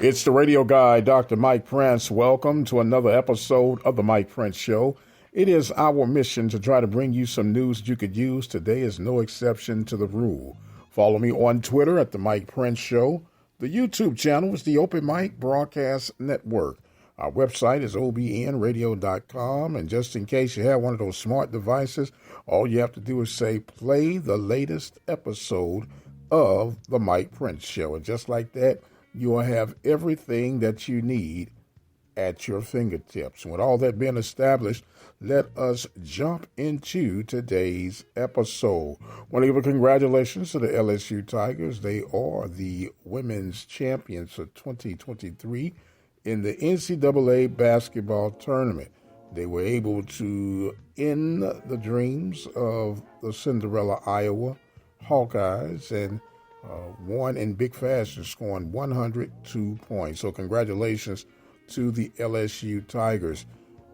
It's the radio guy, Dr. Mike Prince. Welcome to another episode of the Mike Prince Show. It is our mission to try to bring you some news that you could use. Today is no exception to the rule. Follow me on Twitter at the Mike Prince Show. The YouTube channel is the Open Mic Broadcast Network. Our website is obnradio.com. And just in case you have one of those smart devices, all you have to do is say, play the latest episode of the Mike Prince Show. And just like that, you will have everything that you need at your fingertips. And with all that being established, let us jump into today's episode. I want to give a congratulations to the LSU Tigers. They are the women's champions of 2023 in the NCAA basketball tournament. They were able to end the dreams of the Cinderella, Iowa Hawkeyes and won in big fashion, scoring 102 points. So congratulations to the LSU Tigers.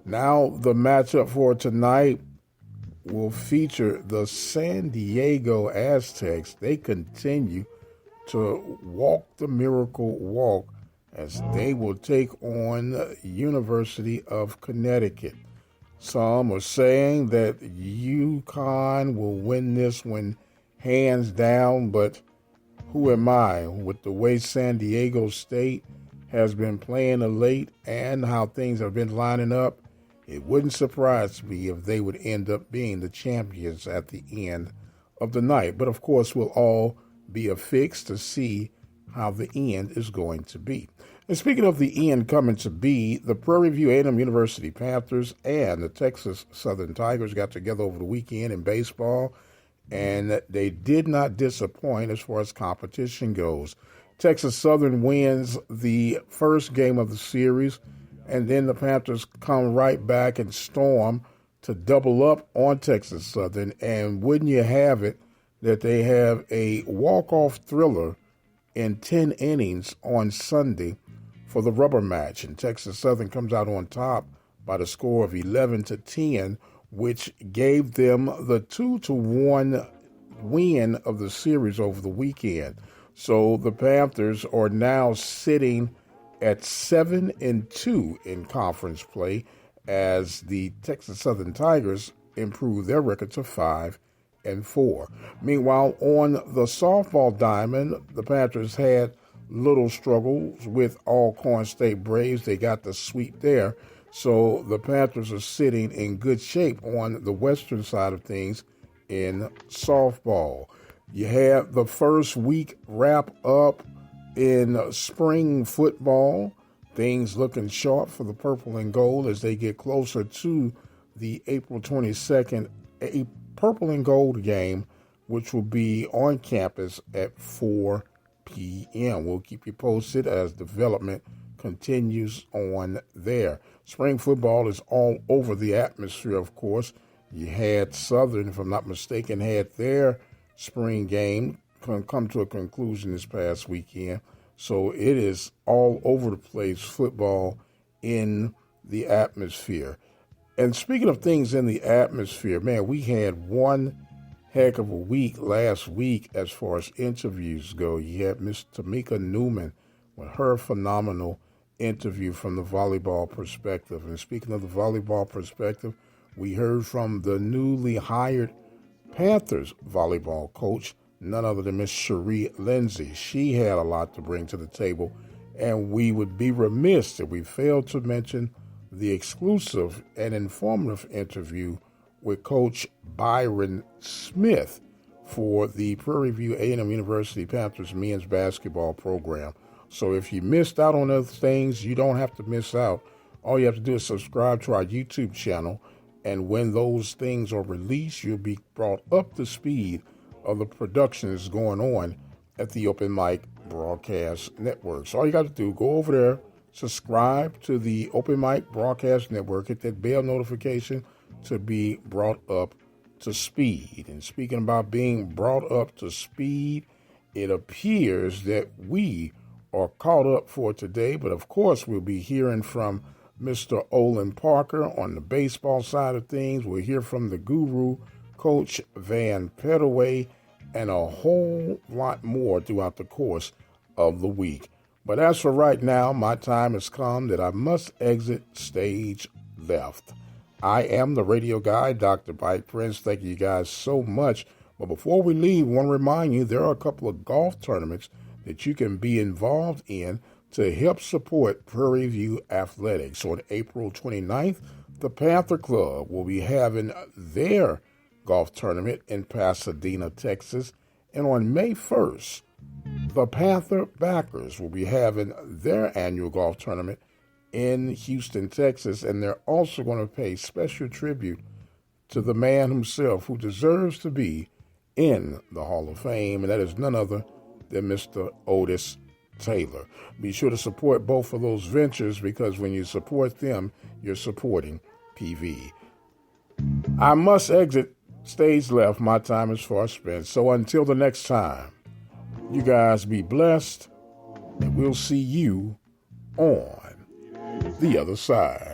Now the matchup for tonight will feature the San Diego Aztecs. They continue to walk the miracle walk as they will take on University of Connecticut. Some are saying that UConn will win this one hands down, but who am I? With the way San Diego State has been playing of late and how things have been lining up, it wouldn't surprise me if they would end up being the champions at the end of the night. But of course, we'll all be affixed to see how the end is going to be. And speaking of the end coming to be, the Prairie View A&M University Panthers and the Texas Southern Tigers got together over the weekend in baseball, and they did not disappoint as far as competition goes. Texas Southern wins the first game of the series, and then the Panthers come right back and storm to double up on Texas Southern. And wouldn't you have it that they have a walk-off thriller in 10 innings on Sunday for the rubber match. And Texas Southern comes out on top by the score of 11-10, which gave them the 2-1 win of the series over the weekend. So the Panthers are now sitting at 7-2 in conference play as the Texas Southern Tigers improve their record to 5-4. Meanwhile, on the softball diamond, the Panthers had little struggles with Alcorn State Braves. They got the sweep there. So the Panthers are sitting in good shape on the western side of things in softball. You have the first week wrap up in spring football. Things looking sharp for the purple and gold as they get closer to the April 22nd purple and gold game, which will be on campus at 4 p.m. We'll keep you posted as development continues on there. Spring football is all over the atmosphere, of course. You had Southern, if I'm not mistaken, had their spring game come to a conclusion this past weekend. So it is all over the place, football in the atmosphere. And speaking of things in the atmosphere, man, we had one heck of a week last week as far as interviews go. You had Miss Tamika Newman with her phenomenal interview from the volleyball perspective. And speaking of the volleyball perspective, we heard from the newly hired Panthers volleyball coach, none other than Miss Cherie Lindsay. She had a lot to bring to the table, and we would be remiss if we failed to mention the exclusive and informative interview with Coach Byron Smith for the Prairie View A&M University Panthers men's basketball program. So if you missed out on other things, you don't have to miss out. All you have to do is subscribe to our YouTube channel, and when those things are released, you'll be brought up to speed of the production that's going on at the Open Mic Broadcast Network. So all you got to do, go over there, subscribe to the Open Mic Broadcast Network, hit that bell notification to be brought up to speed. And speaking about being brought up to speed, it appears that we are caught up for today, but of course we'll be hearing from Mr. Olin Parker on the baseball side of things. We'll hear from the guru, Coach Van Pettaway, and a whole lot more throughout the course of the week. But as for right now, my time has come that I must exit stage left. I am the radio guy, Dr. Mike Prince. Thank you guys so much. But before we leave, I want to remind you there are a couple of golf tournaments that you can be involved in to help support Prairie View Athletics. So on April 29th, the Panther Club will be having their golf tournament in Pasadena, Texas. And on May 1st, the Panther backers will be having their annual golf tournament in Houston, Texas. And they're also going to pay special tribute to the man himself who deserves to be in the Hall of Fame, and that is none other than Mr. Otis Taylor. Be sure to support both of those ventures, because when you support them, you're supporting PV. I must exit stage left. My time is far spent. So until the next time, you guys be blessed, and we'll see you on the other side.